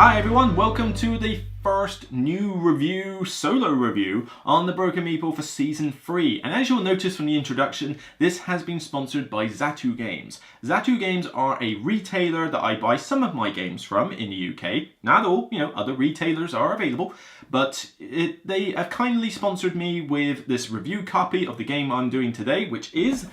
Hi everyone, welcome to the first new review, solo review, on the Broken Meeple for Season 3. And as you'll notice from the introduction, this has been sponsored by Zatu Games. Zatu Games are a retailer that I buy some of my games from in the UK. Not all, other retailers are available, but they have kindly sponsored me with this review copy of the game I'm doing today, which is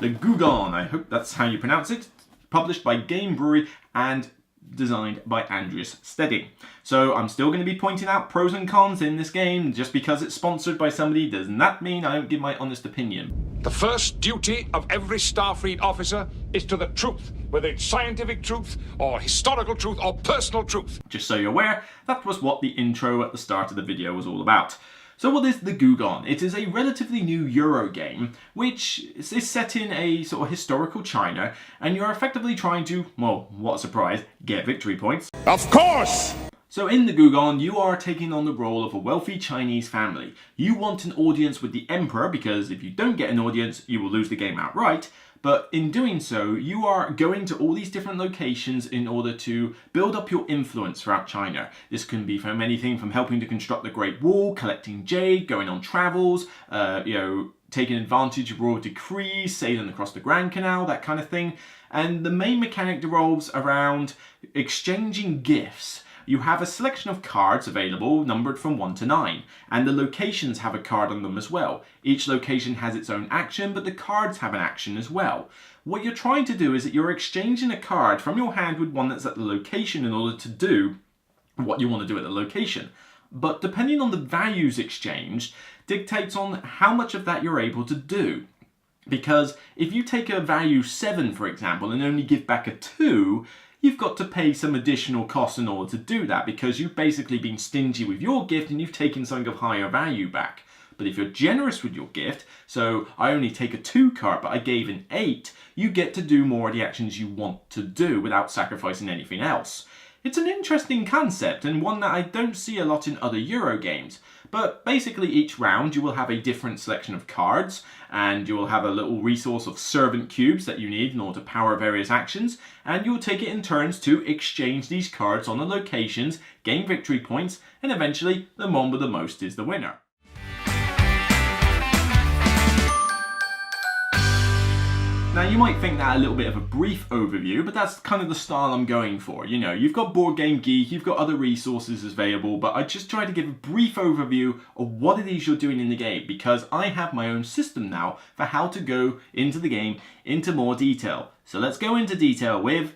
the Gùgōng, I hope that's how you pronounce it, published by Game Brewer and designed by Andreas Stedding. So I'm still going to be pointing out pros and cons in this game. Just because it's sponsored by somebody does not mean I don't give my honest opinion. The first duty of every Starfleet officer is to the truth, whether it's scientific truth or historical truth or personal truth. Just so you're aware, that was what the intro at the start of the video was all about. So what is the Gùgōng? It is a relatively new Euro game, which is set in a sort of historical China, and you're effectively trying to, well, what a surprise, get victory points. Of course! So in the Gùgōng, you are taking on the role of a wealthy Chinese family. You want an audience with the Emperor, because if you don't get an audience, you will lose the game outright. But in doing so, you are going to all these different locations in order to build up your influence throughout China. This can be from anything from helping to construct the Great Wall, collecting jade, going on travels, taking advantage of royal decrees, sailing across the Grand Canal, that kind of thing. And the main mechanic revolves around exchanging gifts. You have a selection of cards available, numbered from 1 to 9, and the locations have a card on them as well. Each location has its own action, but the cards have an action as well. What you're trying to do is that you're exchanging a card from your hand with one that's at the location in order to do what you want to do at the location. But depending on the values exchanged, dictates on how much of that you're able to do. Because if you take a value 7, for example, and only give back a 2, you've got to pay some additional costs in order to do that, because you've basically been stingy with your gift and you've taken something of higher value back. But if you're generous with your gift, so I only take a 2 card but I gave an 8, you get to do more of the actions you want to do without sacrificing anything else. It's an interesting concept and one that I don't see a lot in other Euro games. But basically each round you will have a different selection of cards, and you will have a little resource of servant cubes that you need in order to power various actions, and you'll take it in turns to exchange these cards on the locations, gain victory points, and eventually the one with the most is the winner. Now you might think that a little bit of a brief overview, but that's kind of the style I'm going for. You've got Board Game Geek, you've got other resources available, but I just try to give a brief overview of what it is you're doing in the game, because I have my own system now for how to go into the game into more detail. So let's go into detail with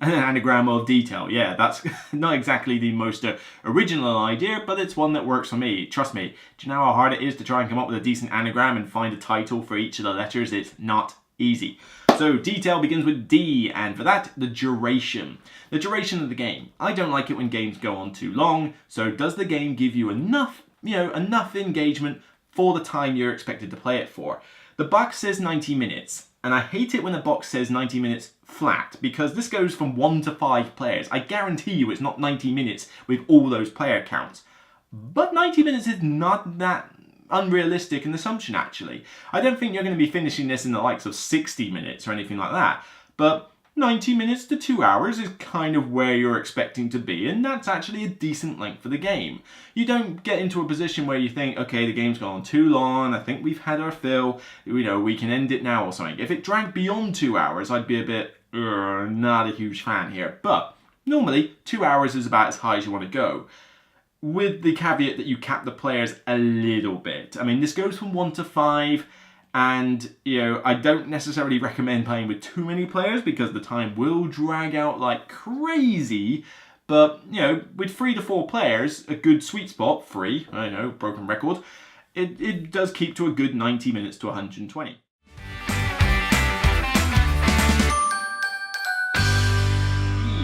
an anagram of detail. Yeah, that's not exactly the most original idea, but it's one that works for me. Trust me, do you know how hard it is to try and come up with a decent anagram and find a title for each of the letters? It's not easy. So detail begins with D, and for that, the duration. The duration of the game. I don't like it when games go on too long, so does the game give you enough engagement for the time you're expected to play it for? The box says 90 minutes, and I hate it when the box says 90 minutes flat, because this goes from 1 to 5 players. I guarantee you it's not 90 minutes with all those player counts. But 90 minutes is not that unrealistic an assumption, actually. I don't think you're going to be finishing this in the likes of 60 minutes or anything like that, but 90 minutes to 2 hours is kind of where you're expecting to be, and that's actually a decent length for the game. You don't get into a position where you think, okay, the game's gone on too long, I think we've had our fill, we can end it now or something. If it dragged beyond 2 hours, I'd be a bit, not a huge fan here, but normally 2 hours is about as high as you want to go, with the caveat that you cap the players a little bit. I mean, this goes from 1 to 5, and I don't necessarily recommend playing with too many players because the time will drag out like crazy. But with 3 to 4 players, a good sweet spot, 3, I know, broken record, it does keep to a good 90 minutes to 120. E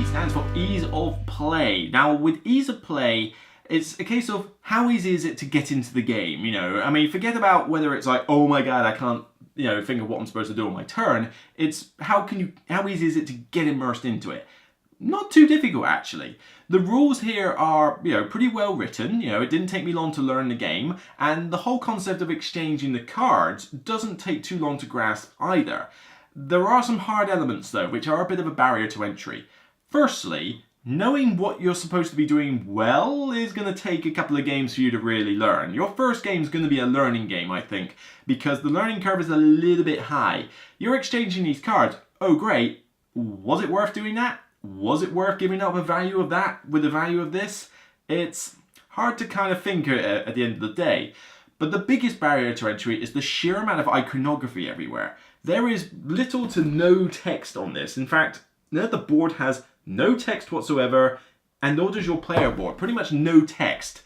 stands for ease of play. Now with ease of play, it's a case of how easy is it to get into the game, I mean, forget about whether it's like, oh my god, I can't, think of what I'm supposed to do on my turn. It's how easy is it to get immersed into it? Not too difficult, actually. The rules here are, pretty well written. It didn't take me long to learn the game, and the whole concept of exchanging the cards doesn't take too long to grasp either. There are some hard elements, though, which are a bit of a barrier to entry. Firstly, knowing what you're supposed to be doing well is going to take a couple of games for you to really learn. Your first game is going to be a learning game, I think, because the learning curve is a little bit high. You're exchanging these cards. Oh, great. Was it worth doing that? Was it worth giving up a value of that with the value of this? It's hard to kind of think at the end of the day. But the biggest barrier to entry is the sheer amount of iconography everywhere. There is little to no text on this. In fact, the board has no text whatsoever, and nor does your player board. Pretty much no text.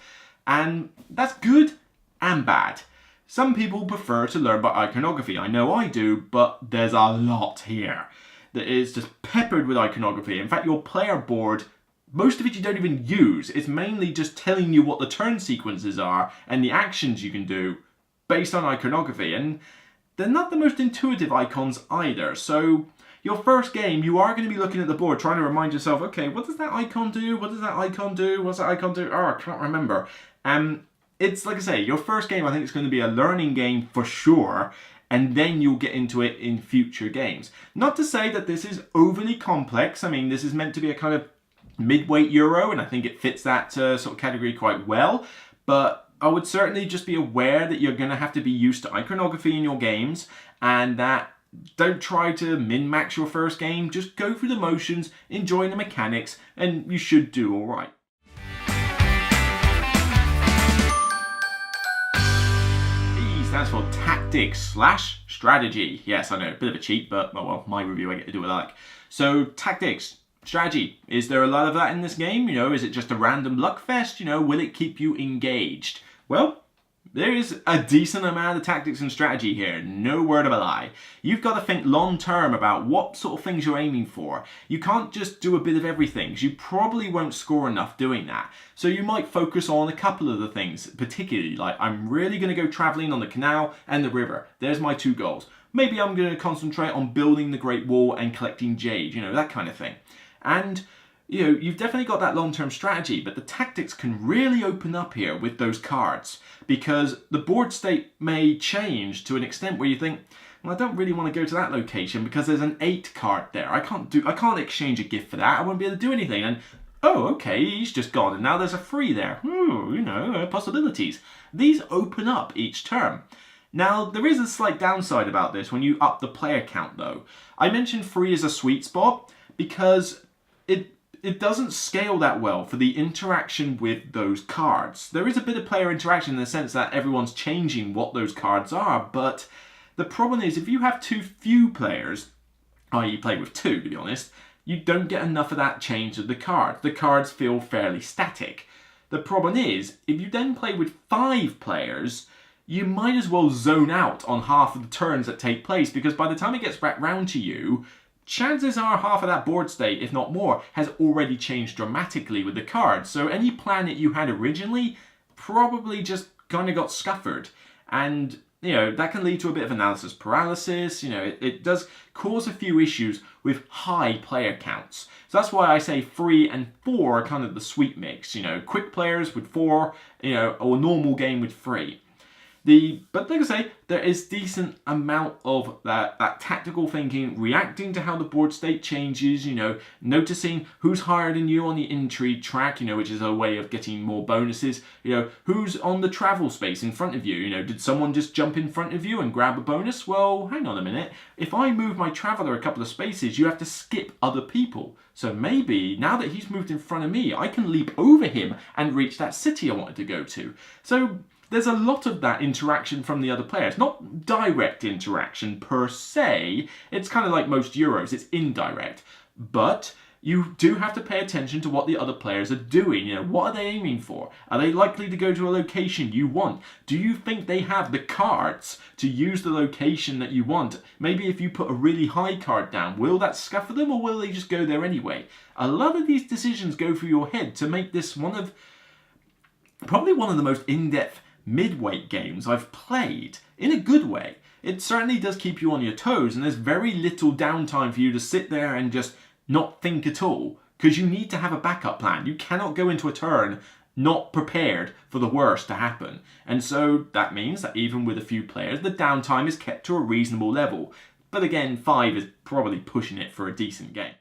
And that's good and bad. Some people prefer to learn by iconography. I know I do, but there's a lot here that is just peppered with iconography. In fact, your player board, most of it you don't even use. It's mainly just telling you what the turn sequences are and the actions you can do based on iconography. And they're not the most intuitive icons either. So your first game, you are going to be looking at the board, trying to remind yourself, okay, what does that icon do? What does that icon do? What's that icon do? Oh, I can't remember. It's like I say, your first game, I think it's going to be a learning game for sure, and then you'll get into it in future games. Not to say that this is overly complex. I mean, this is meant to be a kind of mid-weight Euro, and I think it fits that sort of category quite well, but I would certainly just be aware that you're going to have to be used to iconography in your games, and that don't try to min-max your first game. Just go through the motions, enjoy the mechanics, and you should do all right. E stands for tactics/strategy. Yes, I know, a bit of a cheat, but oh well, my review, I get to do what I like. So, tactics, strategy. Is there a lot of that in this game? You know, is it just a random luck fest? You know, will it keep you engaged? Well, there is a decent amount of tactics and strategy here, no word of a lie. You've got to think long term about what sort of things you're aiming for. You can't just do a bit of everything, because you probably won't score enough doing that. So you might focus on a couple of the things, particularly like, I'm really going to go travelling on the canal and the river. There's my two goals. Maybe I'm going to concentrate on building the Great Wall and collecting jade, you know, that kind of thing. And you know, you've definitely got that long-term strategy, but the tactics can really open up here with those cards, because the board state may change to an extent where you think, well, I don't really want to go to that location because there's an 8 card there. I can't exchange a gift for that. I won't be able to do anything. And oh, okay, he's just gone, and now there's a 3 there. You know, possibilities. These open up each turn. Now, there is a slight downside about this when you up the player count, though. I mentioned 3 as a sweet spot because it doesn't scale that well for the interaction with those cards. There is a bit of player interaction in the sense that everyone's changing what those cards are, but the problem is if you have too few players, i.e. play with 2 to be honest, you don't get enough of that change of the cards. The cards feel fairly static. The problem is, if you then play with 5 players, you might as well zone out on half of the turns that take place, because by the time it gets back round to you, chances are half of that board state, if not more, has already changed dramatically with the cards. So any plan that you had originally probably just kind of got scuppered. And, you know, that can lead to a bit of analysis paralysis. You know, it does cause a few issues with high player counts. So that's why I say 3 and 4 are kind of the sweet mix. You know, quick players with 4, you know, or normal game with 3. But like I say, there is decent amount of that tactical thinking, reacting to how the board state changes, you know, noticing who's higher than you on the intrigue track, you know, which is a way of getting more bonuses, you know, who's on the travel space in front of you, you know, did someone just jump in front of you and grab a bonus? Well, hang on a minute, if I move my traveller a couple of spaces, you have to skip other people. So maybe, now that he's moved in front of me, I can leap over him and reach that city I wanted to go to. So there's a lot of that interaction from the other players. Not direct interaction per se. It's kind of like most Euros. It's indirect. But you do have to pay attention to what the other players are doing. You know, what are they aiming for? Are they likely to go to a location you want? Do you think they have the cards to use the location that you want? Maybe if you put a really high card down, will that scupper them, or will they just go there anyway? A lot of these decisions go through your head to make this probably one of the most in-depth mid-weight games I've played, in a good way. It certainly does keep you on your toes, and there's very little downtime for you to sit there and just not think at all, because you need to have a backup plan. You cannot go into a turn not prepared for the worst to happen. And so that means that even with a few players, the downtime is kept to a reasonable level. But again, 5 is probably pushing it for a decent game.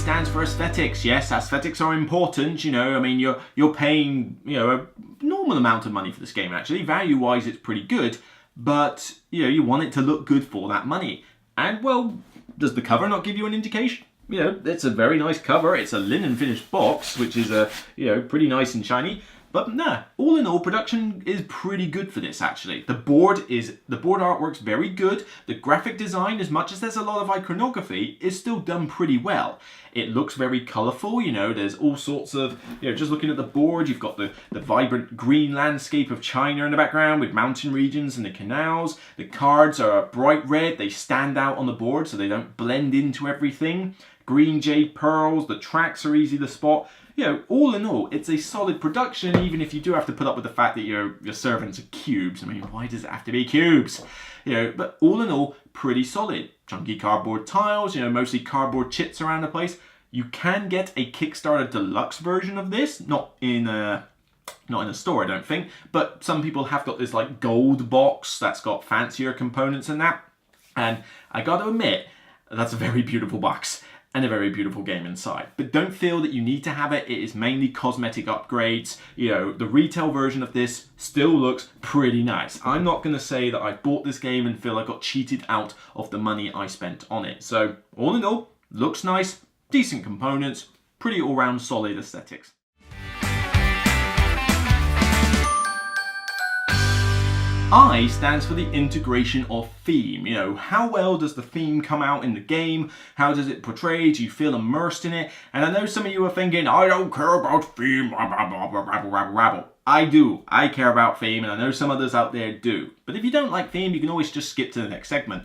stands for aesthetics. Yes, aesthetics are important, you know. I mean, you're paying, you know, a normal amount of money for this game, actually. Value-wise, it's pretty good, but, you know, you want it to look good for that money. And, well, does the cover not give you an indication? You know, it's a very nice cover. It's a linen finished box, which is, you know, pretty nice and shiny. But nah, all in all, production is pretty good for this, actually. The board artwork's very good. The graphic design, as much as there's a lot of iconography, is still done pretty well. It looks very colourful, you know, there's all sorts of, you know, just looking at the board, you've got the vibrant green landscape of China in the background with mountain regions and the canals. The cards are bright red, they stand out on the board so they don't blend into everything. Green jade pearls, the tracks are easy to spot. You know, all in all, it's a solid production, even if you do have to put up with the fact that your servants are cubes. I mean, why does it have to be cubes? You know, but all in all, pretty solid. Chunky cardboard tiles, you know, mostly cardboard chits around the place. You can get a Kickstarter deluxe version of this, not in a store, I don't think, but some people have got this like gold box that's got fancier components and that. And I got to admit, that's a very beautiful box. And a very beautiful game inside. But don't feel that you need to have it. It is mainly cosmetic upgrades. You know, the retail version of this still looks pretty nice. I'm not going to say that I bought this game and feel I got cheated out of the money I spent on it. So, all in all, looks nice, decent components, pretty all-round solid aesthetics. I stands for the integration of theme. You know, how well does the theme come out in the game? How does it portray? Do you feel immersed in it? And I know some of you are thinking, I don't care about theme, rabble. I do. I care about theme, and I know some others out there do. But if you don't like theme, you can always just skip to the next segment.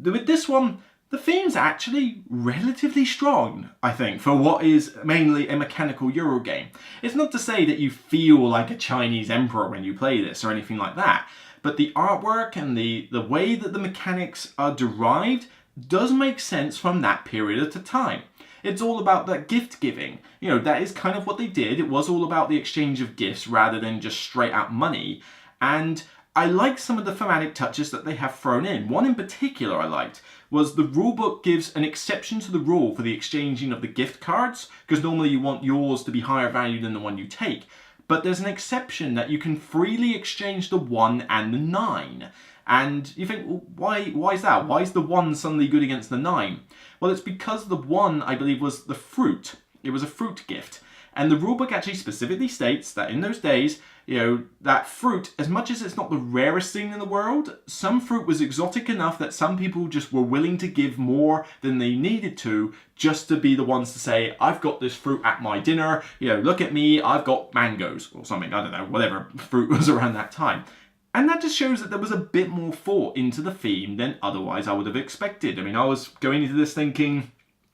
With this one, the theme's actually relatively strong, I think, for what is mainly a mechanical Euro game. It's not to say that you feel like a Chinese emperor when you play this or anything like that. But the artwork and the way that the mechanics are derived does make sense from that period of time. It's all about that gift giving. You know, that is kind of what they did. It was all about the exchange of gifts rather than just straight out money. And I like some of the thematic touches that they have thrown in. One in particular I liked was the rulebook gives an exception to the rule for the exchanging of the gift cards, because normally you want yours to be higher value than the one you take. But there's an exception that you can freely exchange the 1 and the 9. And you think, well, why is that? Why is the 1 suddenly good against the 9? Well, it's because the 1, I believe, was the fruit. It was a fruit gift. And the rulebook actually specifically states that in those days, you know, that fruit, as much as it's not the rarest thing in the world, some fruit was exotic enough that some people just were willing to give more than they needed to just to be the ones to say, I've got this fruit at my dinner, you know, look at me, I've got mangoes or something, I don't know, whatever fruit was around that time. And that just shows that there was a bit more thought into the theme than otherwise I would have expected. I mean, I was going into this thinking,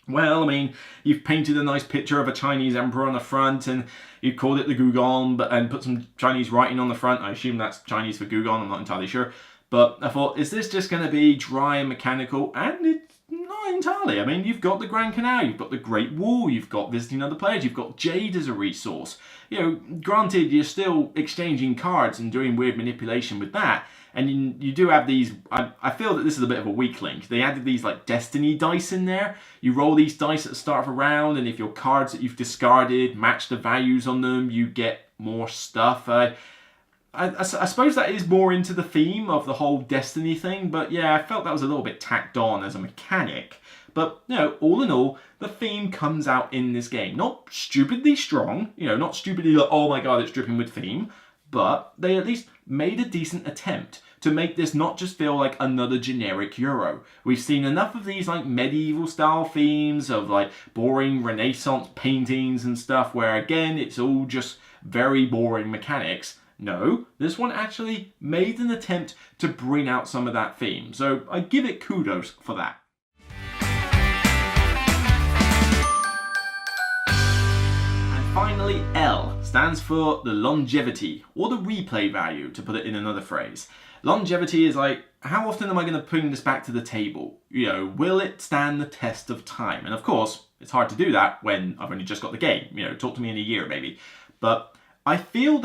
well, I mean, you've painted a nice picture of a Chinese emperor on the front and you called it the Gùgōng and put some Chinese writing on the front. I assume that's Chinese for Gùgōng, I'm not entirely sure. But I thought, is this just going to be dry and mechanical? And it's not entirely. I mean, you've got the Grand Canal, you've got the Great Wall, you've got visiting other players, you've got jade as a resource. You know, granted, you're still exchanging cards and doing weird manipulation with that. And you do have these, I feel that this is a bit of a weak link. They added these like destiny dice in there. You roll these dice at the start of a round, and if your cards that you've discarded match the values on them, you get more stuff. I suppose that is more into the theme of the whole destiny thing, but yeah, I felt that was a little bit tacked on as a mechanic. But, you know, all in all, the theme comes out in this game. Not stupidly strong, you know, not stupidly like, oh my god, it's dripping with theme, but they at least made a decent attempt to make this not just feel like another generic Euro. We've seen enough of these like medieval style themes of like boring Renaissance paintings and stuff where again it's all just very boring mechanics. No, this one actually made an attempt to bring out some of that theme. So I give it kudos for that. Finally, L stands for the longevity, or the replay value, to put it in another phrase. Longevity is like, how often am I going to bring this back to the table? You know, will it stand the test of time? And of course, it's hard to do that when I've only just got the game. You know, talk to me in a year maybe. But I think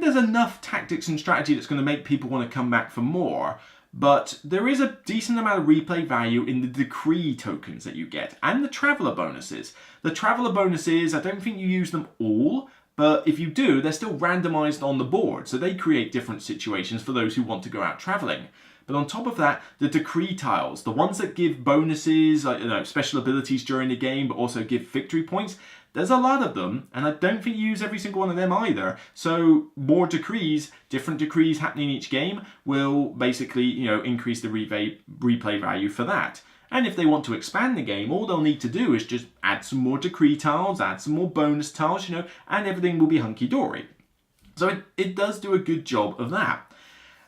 there's enough tactics and strategy that's going to make people want to come back for more. but there is a decent amount of replay value in the decree tokens that you get and the traveller bonuses. The traveller bonuses, I don't think you use them all, but if you do, they're still randomised on the board, so they create different situations for those who want to go out travelling. But on top of that, the decree tiles, the ones that give bonuses, like, special abilities during the game, but also give victory points, there's a lot of them, and I don't think you use every single one of them either. So more decrees, different decrees happening each game, will basically, increase the replay value for that. And if they want to expand the game, all they'll need to do is just add some more decree tiles, add some more bonus tiles, and everything will be hunky-dory. So it does do a good job of that.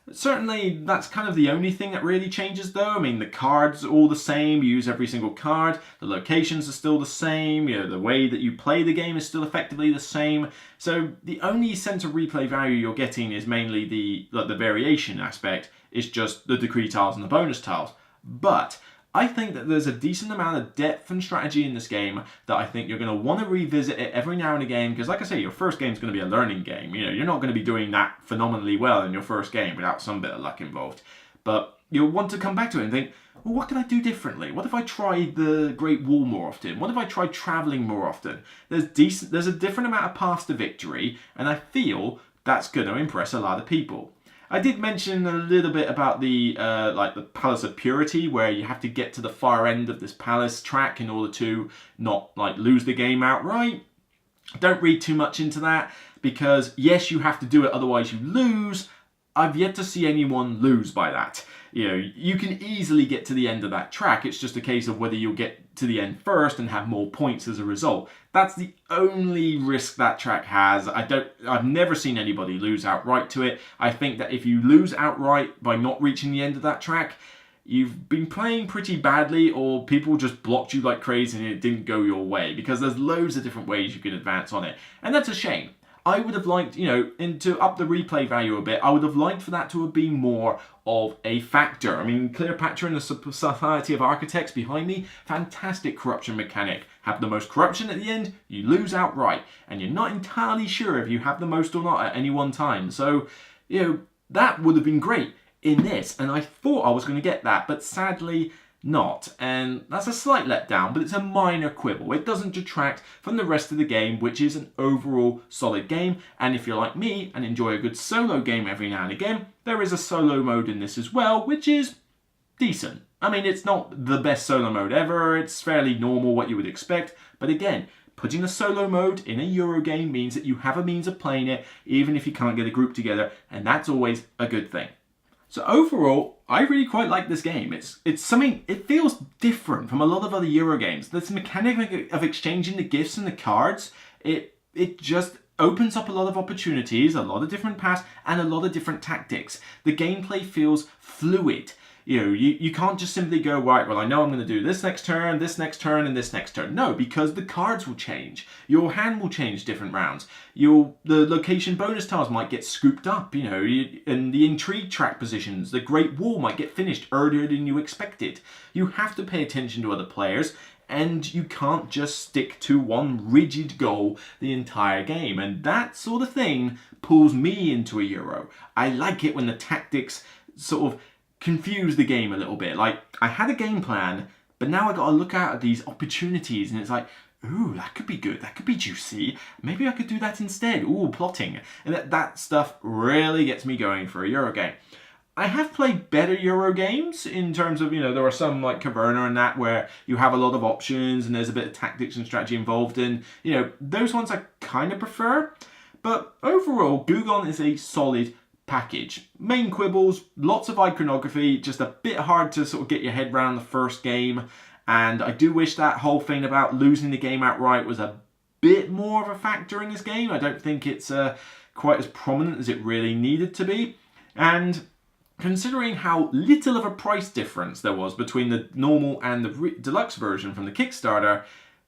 Certainly, that's kind of the only thing that really changes though. I mean, the cards are all the same, you use every single card, the locations are still the same, the way that you play the game is still effectively the same. So the only sense of replay value you're getting is mainly the variation aspect, is just the decree tiles and the bonus tiles. But I think that there's a decent amount of depth and strategy in this game that I think you're going to want to revisit it every now and again, because like I say, your first game is going to be a learning game. You're not going to be doing that phenomenally well in your first game without some bit of luck involved. But you'll want to come back to it and think, well, what can I do differently? What if I tried the Great Wall more often? What if I tried travelling more often? There's a different amount of paths to victory, and I feel that's going to impress a lot of people. I did mention a little bit about the Palace of Purity, where you have to get to the far end of this palace track in order to not lose the game outright. Don't read too much into that, because yes, you have to do it, otherwise you lose. I've yet to see anyone lose by that. You can easily get to the end of that track. It's just a case of whether you'll get to the end first and have more points as a result. That's the only risk that track has. I've never seen anybody lose outright to it. I think that if you lose outright by not reaching the end of that track, you've been playing pretty badly, or people just blocked you like crazy and it didn't go your way, because there's loads of different ways you can advance on it. And that's a shame. I would have liked, and to up the replay value a bit, I would have liked for that to have been more of a factor. I mean, Cleopatra and the Society of Architects behind me, fantastic corruption mechanic. Have the most corruption at the end, you lose outright, and you're not entirely sure if you have the most or not at any one time. So, that would have been great in this, and I thought I was going to get that, but sadly not, and that's a slight letdown, but it's a minor quibble. It doesn't detract from the rest of the game, which is an overall solid game. And if you're like me and enjoy a good solo game every now and again, there is a solo mode in this as well, which is decent. I mean, it's not the best solo mode ever, it's fairly normal, what you would expect, but again, putting a solo mode in a Euro game means that you have a means of playing it, even if you can't get a group together, and that's always a good thing. So overall, I really quite like this game. It's something, it feels different from a lot of other Euro games. This mechanic of exchanging the gifts and the cards, it just opens up a lot of opportunities, a lot of different paths, and a lot of different tactics. The gameplay feels fluid. You can't just simply go, right, well, I know I'm going to do this next turn, and this next turn. No, because the cards will change. Your hand will change different rounds. The location bonus tiles might get scooped up, and the intrigue track positions, the Great Wall might get finished earlier than you expected. You have to pay attention to other players, and you can't just stick to one rigid goal the entire game. And that sort of thing pulls me into a Euro. I like it when the tactics sort of confuse the game a little bit. Like, I had a game plan, but now I got to look out at these opportunities, and it's like, ooh, that could be good, that could be juicy, maybe I could do that instead. Ooh, plotting. And that stuff really gets me going for a Euro game. I have played better Euro games in terms of, there are some like Caverna and that where you have a lot of options and there's a bit of tactics and strategy involved in, those ones I kind of prefer. But overall, Gùgōng is a solid package. Main quibbles, lots of iconography, just a bit hard to sort of get your head around the first game, and I do wish that whole thing about losing the game outright was a bit more of a factor in this game. I don't think it's quite as prominent as it really needed to be, and considering how little of a price difference there was between the normal and the deluxe version from the Kickstarter,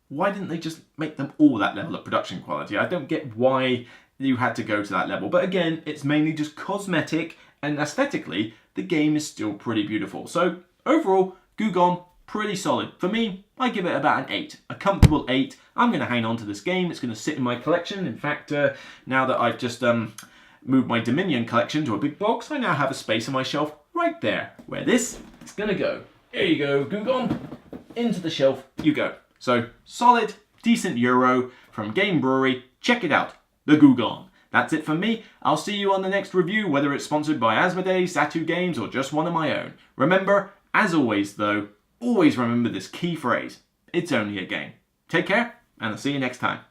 why didn't they just make them all that level of production quality? I don't get why you had to go to that level. But again, it's mainly just cosmetic, and aesthetically, the game is still pretty beautiful. So overall, Gùgōng, pretty solid. For me, I give it about an 8, a comfortable 8. I'm going to hang on to this game. It's going to sit in my collection. In fact, now that I've just moved my Dominion collection to a big box, I now have a space on my shelf right there, where this is gonna go. Here you go, Gùgōng. Into the shelf you go. So, solid, decent Euro from Game Brewery. Check it out, the Gùgōng. That's it from me. I'll see you on the next review, whether it's sponsored by Asmodee, Zatu Games, or just one of my own. Remember, as always though, always remember this key phrase. It's only a game. Take care, and I'll see you next time.